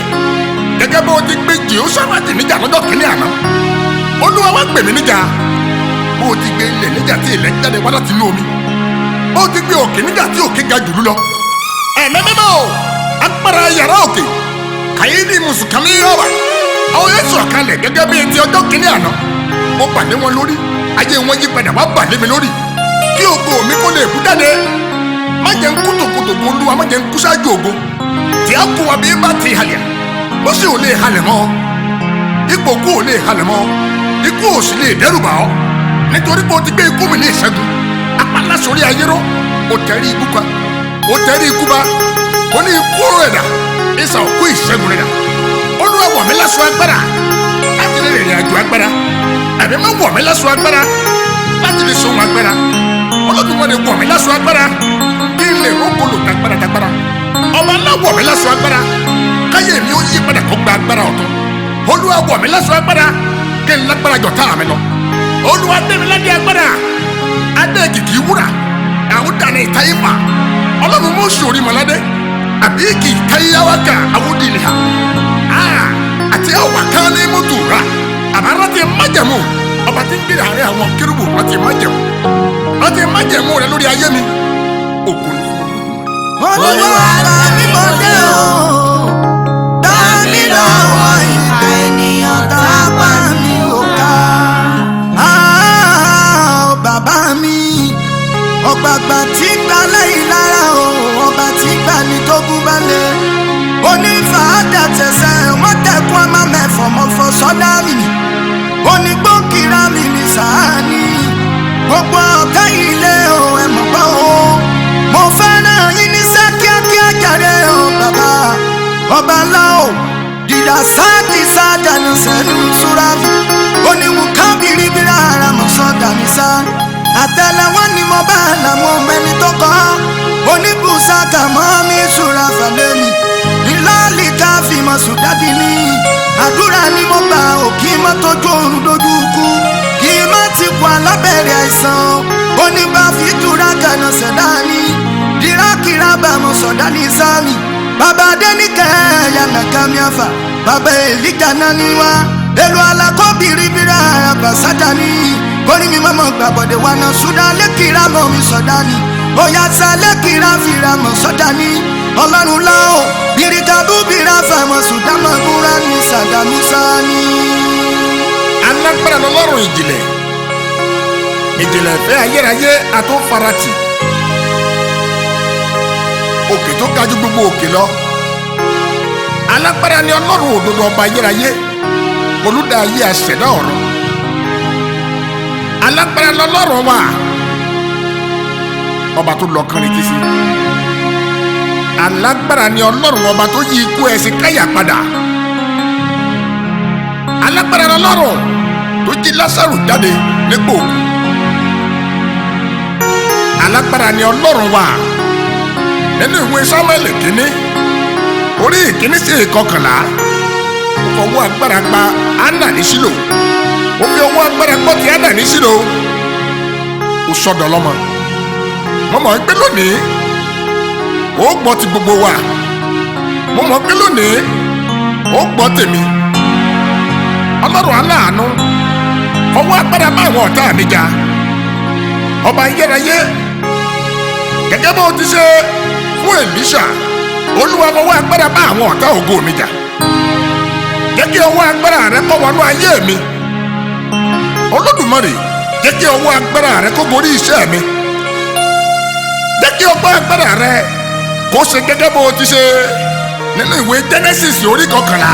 gẹ́gẹ́ bó ti gbé Jèhóṣáfátì níjà lọ́jọ́ kìíní àná Olúwa wá gbèmí níjà bó ti gbé ilẹ̀ níjà tí ilẹ̀ ń jáde wá láti inú omi bó ti gbé òkè níjà tí òkè ga jùlú lọ ẹ̀mẹ́mẹ́mẹ́ o agbára yàrá òkè kàyédì mùsùlùmí ọ̀wà àwọn yẹn sọ̀rọ̀ kalẹ̀ gẹ́gẹ́ bí ti ọjọ́ kìíní àná ó pàdé wọn lórí ayé wọn yí padà wá pàdé mi lórí kí ògo mi kó lè kú jáde má jẹ́ ń kú tòkòtòkò Olúwa má jẹ́ ń kú ṣáájú ògo tí a kú wa bí bá ti halẹ̀ ó sì ò lè halẹ̀ mọ́ ipò kú ò lè halẹ̀ mọ́ ikú ò sì lè dẹ́rù bà ọ́ nítorí pé o ti gbé ikú mi ní ìṣẹ́gun apálá sórí ayé ró o tẹ̀rí ikú kan o tẹ̀rí ikú bá o ní ikú rẹ̀ dà ìsà òkú ìṣẹ́gun rẹ̀ dà Olúwa wọ̀ mí láṣọ agbára láti lè rìnrìn àjò agbára ẹ̀mí má wọ̀ mí láṣọ agbára láti lè sóhun agbára Olódùmarè wọ̀ mí láṣọ agbára kí n lè rókòlò tagbára ọba ńlá wọ̀ mí láṣọ agbára káyé mi ó yí padà kó gba agbára ọ̀tún Olúwa wọ̀ mí láṣọ agbára kí n lágbára jọ tá àmì lọ Olúwa dé mi ládé agbára adé kìkì wúrà àwùdàní ìtayífà Ọlọ́run mú sórí mọ́ládé àbí kì í káyáwáka àwùdìní ha àti ọ̀wà kan ní mọ́tò rà àbára ti májẹ̀mú ọba tí ń gbé àárẹ̀ àwọn kérúbù rántí májẹ̀mú rẹ lórí ayé mi ògùn ni. Olúwa bá mi mọ̀ dé o bá mi lọ́wọ́ ìka ènìyàn tá a bá mi ò ká. Bàbá mi ọ̀gbàgbà tí gbà lẹ́yìn lára o ọba tí gbà ní tó kú balẹ̀ onífàádà tẹ̀sẹ̀ wọ́n tẹ̀kún ọmọ mẹ́fọ̀ mọ́fọ́ sọ́dá mi onígbókìrá mi ní sàání gbogbo ọ̀gá ilé o ẹ̀ mọ̀ gbọ́ o mo fẹ́ràn yín ní sẹ́ kíákíá jáde o bàbá ọba ńlá o dìdà sáàtì sáàdànù sẹ́nu súra mi oníwùká bìrìbìrì ara mọ̀ sọ́dà mi sá àtẹ́lẹwọ́ ni mo bá làwọn mẹ́ni tó kọ́ oníbùsà kà mọ́ mi súra fàlẹ́ mi ìlàlì ká fi mọ̀ sùn dábì ní àdúrà ni mo gbà ò kí má tójú oorun dojú kú kí má ti kú alábẹ̀rẹ̀ àìsàn oníbà fi túra kànáà ṣẹ̀dá ni dìrákìrá bá mo sọ̀dá ní sáàmì bàbá adẹ́nìkẹ́ yànnà kàmíàfà bàbá èlíjà náà ní wá èlò alákọ̀bìrìbìrì àràbà sájà ní orí mi mọ́mọ́ gbàbọ̀dẹ̀ wà náà súdà lẹ́kìrá mọ́ mi sọ̀dá ni òyà sá lẹ́kìrá fìrà mọ́ sọ́dá ni ọlọ́run láò bìrìkàbù bìrà fàmọ́ súdà mọ́ búra ní sàdámù sáni. alágbára lọ́lọ́run ìjìnlẹ̀ ìfẹ́ ayérayé àtúnfaratì òkè tó ga jù gbogbo òkè lọ alágbára ni ọlọ́run òdodo ọba ayérayé olùdá ayé àṣẹ̀dá ọ̀run alágbára lọ́lọ́run wa ọba tó lọ kánrin kìsì alágbára ni ọlọ́run ọba tó yí ikú ẹ̀sìn káyà padà. Alágbára ni ọlọ́run tó jí Lásárù jáde nípò òkú. Alágbára ni ọlọ́run wa nínú ìwé Sámúẹ́lì kínní orí ìkíní sí ìkọkànlá. Ó fọwọ́ agbára gba Hánà ní Ṣílò. Ó fi ọwọ́ agbára gbọ́ ti Hánà ní Ṣílò. Ó sọ̀dọ̀ lọ́mọ. Mo mọ̀ pé lónìí ó gbọ́ ti gbogbo wa. Mo mọ̀ pé lónìí ó gbọ́ tèmi. Ọlọ́run aláàánú ọwọ́ agbára bá àwọn ọ̀tá mi jà. Ọba ayérayé gẹ́gẹ́ bó ti ṣe fún Èlíṣà, Olúwa fọwọ́ agbára bá àwọn ọ̀tá ògo mi jà. Jẹ́ kí ọwọ́ agbára rẹ kó wọnú ayé mi. Olódùmarè, jẹ́ kí ọwọ́ agbára rẹ kó borí iṣẹ́ mi. Jẹ́ kí ọwọ́ agbára rẹ kó ṣe gẹ́gẹ́ bó ti ṣe nínú ìwé Genesis orí 11.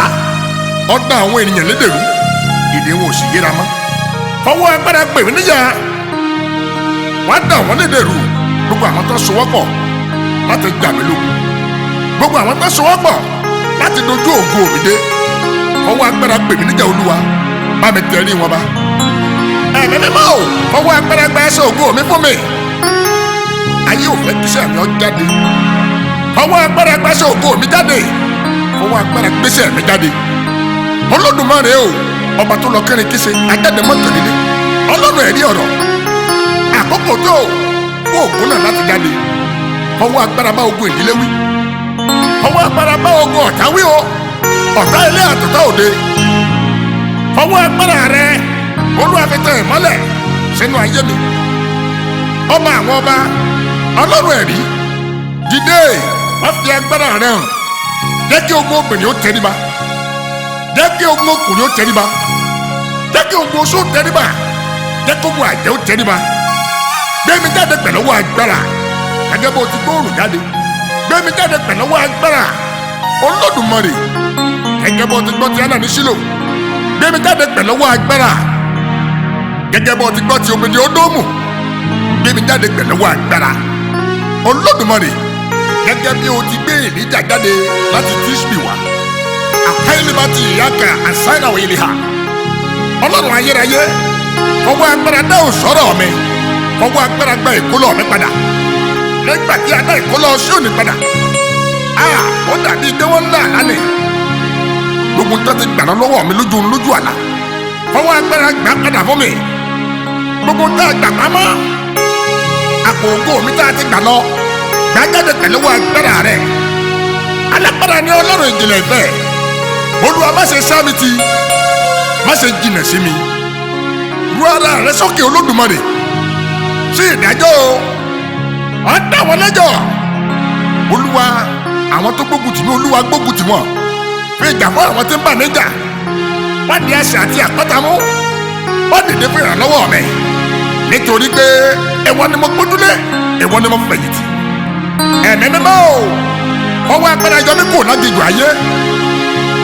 Ó dá àwọn ènìyàn lédèrú, ìdè wọn ò sì yéra mọ́. Fọwọ́ agbára pè mí níjà. Wá dá wọn lédèrú, gbogbo àwọn tó sowọ́pọ̀ láti jà mí lógun. Gbogbo àwọn tó sowọ́pọ̀ láti dojú ògo mi dé. Fọwọ́ agbára pè mí níjà Olúwa, bá mi tẹrí wọn bá. Ẹ̀mí mímọ́ o, fọwọ́ agbára gba ẹsẹ̀ ògo mi fún mi. Ayé ò fẹ́ kíṣẹ́ mi ó jáde. Fọwọ́ agbára gba ẹsẹ̀ ògo mi jáde. Fọwọ́ agbára gbéṣẹ́ mi jáde. Olódùmarè o, ọba tó lọ kẹrin kíṣe ajáde mọ́tòlélé. Ọlọ́run ẹ̀rí ọ̀rọ̀. Àkókò tó fún ògùn náà láti jáde. Fọwọ́ agbára bá ogun ìdílé wí. Fọwọ́ agbára bá ogun ọ̀tá wí o. Ọ̀tá ilé àtọ̀tá òde. Fọwọ́ agbára rẹ Olúwa fi tẹ ìmọ́lẹ̀ sínú ayé mi. Ọba àwọn ọba, Ọlọ́run ẹ̀rí, dìde wá fi agbára rẹ hàn. Jẹ́ kí ogun obìnrin ó tẹríba. Jẹ́ kí ogun ọkùnrin ó tẹríba. Jẹ́ kí ogun oṣó tẹríba. Jẹ́ kí ogun àjẹ́ ó tẹríba. Gbé mi jáde pẹ̀lú ọwọ́ agbára. Gẹ́gẹ́ bó ti gbóòrùn jáde. Gbé mi jáde pẹ̀lú ọwọ́ agbára. Olódùmarè, gẹ́gẹ́ bó ti gbọ́ ti Hánà ní Ṣílò. Gbé mi jáde pẹ̀lú ọwọ́ agbára. Gẹ́gẹ́ bó ti gbọ́ ti omi ní Ódómù. Gbé mi jáde pẹ̀lú ọwọ́ agbára. Olódùmarè, gẹ́gẹ́ bí o ti gbé Èlíjà jáde láti Tíṣbì wá. Àkáyélé bá ti ìyá kan àṣàyàn àwọn ilé ha. Ọlọ́run ayérayé, fọwọ́ agbára dá òṣòro mi. Fọwọ́ agbára gba ìkólọ mi padà. Nígbà tí a dá ìkólọ Síónì padà. Ó dàbí ìdẹ́wọ́ ńlá lánàá. Gbogbo tó ti gbà lọ́wọ́ mi lójú àlá. Fọwọ́ agbára gbà padà fún mi. Gbogbo tá a gbà pamọ́. Àpò ògo mi tá a ti gbà lọ. Gbà jáde pẹ̀lú agbára rẹ̀. Alágbára ni Ọlọ́run ìjìnlẹ̀ ìfẹ́. Olúwa má ṣe sá mi tì. Má ṣe jìnà sí mi. Ru ara rẹ sókè Olódùmarè. Sí ìdájọ́ o. Ó dá wọn lẹ́jọ́. Olúwa, àwọn tó gbógun tì mí, Olúwa gbógun tì wọ́n. Fi ìjà fún àwọn tí ń bà mí jà. Wọ́n di ẹsẹ̀ àti àpáta mú. Wọ́n dìde fún ìrànlọ́wọ́ mi. Nítorí pé ìwọ ni mo gbójúlé, ìwọ ni mo fẹ̀yìntì. Ẹ̀mí mímọ́ o, ọwọ́ agbára yọ mí kúrò lágbègbè ayé.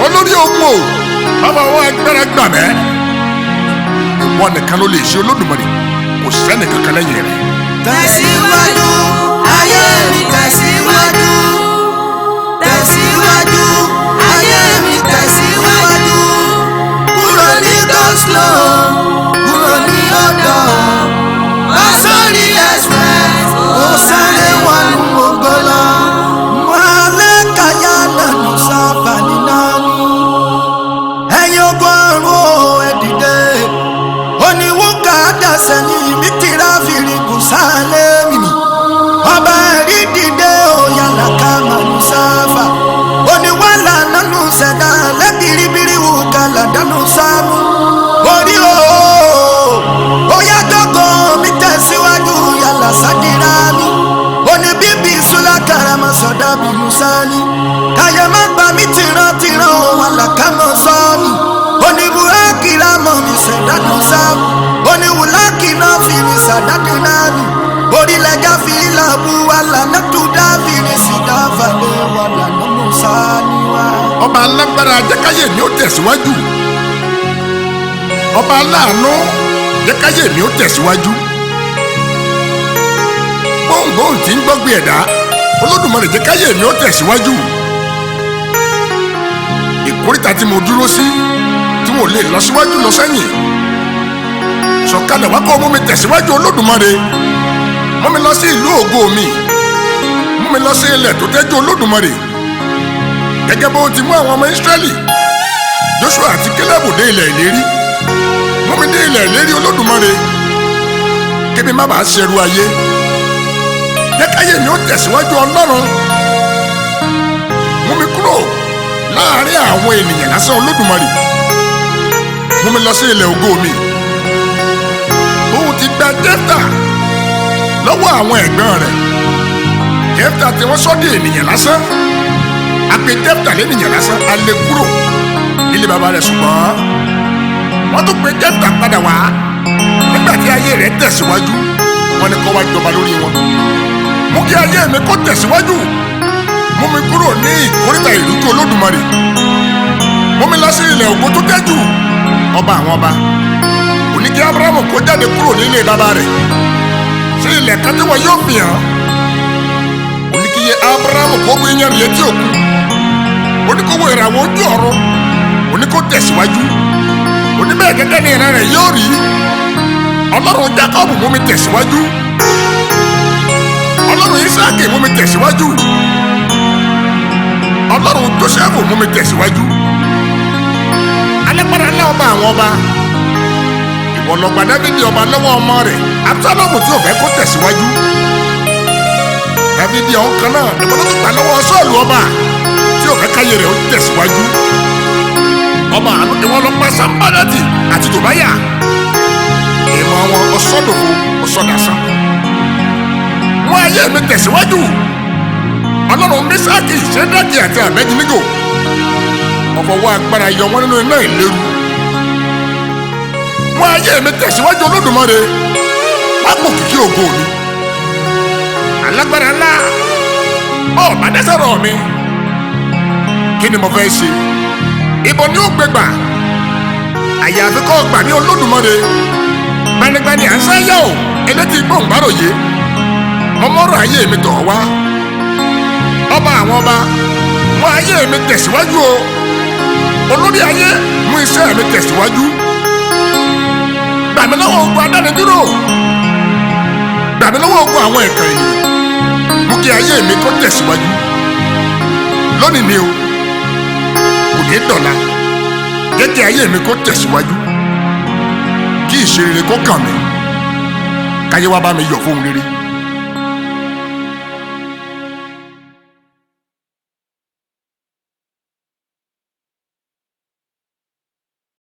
Olórí ogun o, ọwọ́ agbára gbà mẹ́. Ìwọ nìkan ló lè ṣe Olódùmarè, kò sẹ́ni kankan lẹ́yìn rẹ̀. Tẹ̀síwájú, ayé mi tẹ̀síwájú. Tẹ̀síwájú, ayé mi tẹ̀síwájú. Kúrò ní go-slow, kúrò ní ọ̀dọ̀. Wá sórí express, ó sáré wọnú ògo lọ. Olalekan Jeje sábà nínú. Ẹ̀yin ọgọ́rùn-ún ẹ dìde. Oníwúkà dàsẹ̀ ní ìmítìrá fìrìkù sálẹ̀ mi. Ọba ẹ̀rí dìde òyàlá ká màlúù sáfà. Oníwàlà nánú ṣẹ̀dá lẹ́bìrìbìrì wùkà làdánù sámú. Orí o, ó yá dọ́gọ̀ mi tẹ̀síwájú yàlá sádìrá mi. Oní bíbí Sùlá karama sọ̀dá bínú sáni. Káyé má gbà mí tìrantìran òun àlàkámọ̀ sọ́ọ̀nì. Oní búrákì rámọ̀ mi ṣẹ̀dánù sámú. Oní wùlákì náà fi mi ṣàdádì náà mi. Orílẹ̀-èdè fi ilà bu àlànà tó dábìrì sí dáfàlẹ̀ wà lànà Mùsá ni wá. Ọba alágbára jẹ́káyé mi ó tẹ̀síwájú. Ọba aláàánú jẹ́káyé mi ó tẹ̀síwájú. Gbóhùngbóhùn tí ń gbọ́gbé ẹ̀dá Olódùmarè jẹ́ káyé mi ó tẹ̀síwájú. Ìkóríta tí mo dúró sí tí mo lè lọ síwájú lọ sẹ́yìn, sọ̀kalẹ̀ wá kó mú mi tẹ̀síwájú Olódùmarè. Mú mi lọ sí ìlú ògo mi, mú mi lọ sí ilẹ̀ tó tẹ́jú Olódùmarè, gẹ́gẹ́ bó ti mú àwọn ọmọ Ísírẹ́lì Joshua àti Kélébù dé ilẹ̀ ìlérí. Mú mi dé ilẹ̀ ìlérí Olódùmarè, kébí má bàa ṣẹrú ayé. Jẹ́ káyé mi ó tẹ̀síwájú Ọlọ́run. Mú mi kúrò láàárín àwọn ènìyàn lásán Olódùmarè, mú mi lọ sí ilẹ̀ ògo mi. Òun ti gba Jẹ́fítà lọ́wọ́ àwọn ẹ̀gbọ́n rẹ̀. Jẹ́fítà tí wọ́n sọ di ènìyàn lásán, a pè Jẹ́fítà lẹ́nìyàn lásán, a lè kúrò nílé bàbá rẹ̀, ṣùgbọ́n wọ́n tún pè Jẹ́fítà padà wá nígbà tí ayé rẹ̀ tẹ̀síwájú. Wọ́n ní kó wá jọba lórí wọn. Mú kí ayé mi kó tẹ̀síwájú. Mú mi kúrò ní ìkóríta ìrújú Olódùmarè. Mú mi lọ sí ilẹ̀ ògo tó tẹ́jú ọba àwọn ọba. Ó ní kí Ábúráhámù kó jáde kúrò nílé bàbá rẹ̀ sí ilẹ̀ kan tí wọn yóò fi hàn. Ó ní kí Ábúráhámù kó gbé yẹn létí òkun. Ó ní kó wo ìràwọ̀ ojú ọ̀run. Ó ní kó tẹ̀síwájú. Ó ní bẹ́ẹ̀ gẹ́gẹ́ ní ìran rẹ̀ yóò rí. Ọlọ́run Jákọ́bù mú mi tẹ̀síwájú. Ọlọ́run Ísáàkì mú mi tẹ̀síwájú. Ọlọ́run Jósẹ́fù mú mi tẹ̀síwájú. Alágbára ńlá ọba àwọn ọba, ìwọ ló gba Dáfídì ọba lọ́wọ́ ọmọ rẹ̀ Absalomu tí ò fẹ́ kó tẹ̀síwájú. Dáfídì ọ̀hún kan náà ìwọ ló gbà lọ́wọ́ Sọ́ọ̀lù ọba tí ò fẹ́ káyé rẹ̀ ó tẹ̀síwájú. Ọba àánú ìwọ ló pa Sanbalati àti Tòbáyà, ìmọ̀ wọn ọ̀sọ́dòfo ọ̀sọ́dàsán. Wọ́n ayé mi tẹ̀síwájú. Ọlọ́run Mísáàkì, Ṣẹ́dákì àti Àbẹ́dínígò, ọ̀fọwọ́ agbára yọ wọ́n nínú iná ìléru. Wọ́n ayé mi tẹ̀síwájú Olódùmarè, pápò kìkì ògo mi. Alágbára ńlá, ọ̀bá dẹ́sẹ̀rọ̀ mi. Kí ni mo fẹ́ ṣe? Ibo ni ó gbé gbà? Àyàfi kó gbà ní Olódùmarè. Gbanigbani à ń sáyà o, elétí gbòǹgbàròyé. Ọmọọ̀rọ̀ ayé mi tọ̀ wá. Ọba àwọn ọba, mú ayé mi tẹ̀síwájú o. Olórí ayé, mú iṣẹ́ mi tẹ̀síwájú. Gbà mí lọ́wọ́ ogun adánidúró. Gbà mí lọ́wọ́ ogun àwọn ẹ̀kan ènìyàn. Mú kí ayé mi kó tẹ̀síwájú. Lónìí ni o, kò ní dọ̀la. Jẹ́ kí ayé mi kó tẹ̀síwájú. Kí ìṣerere kó kàn mí. Káyé wá bá mi yọ̀ fún rere.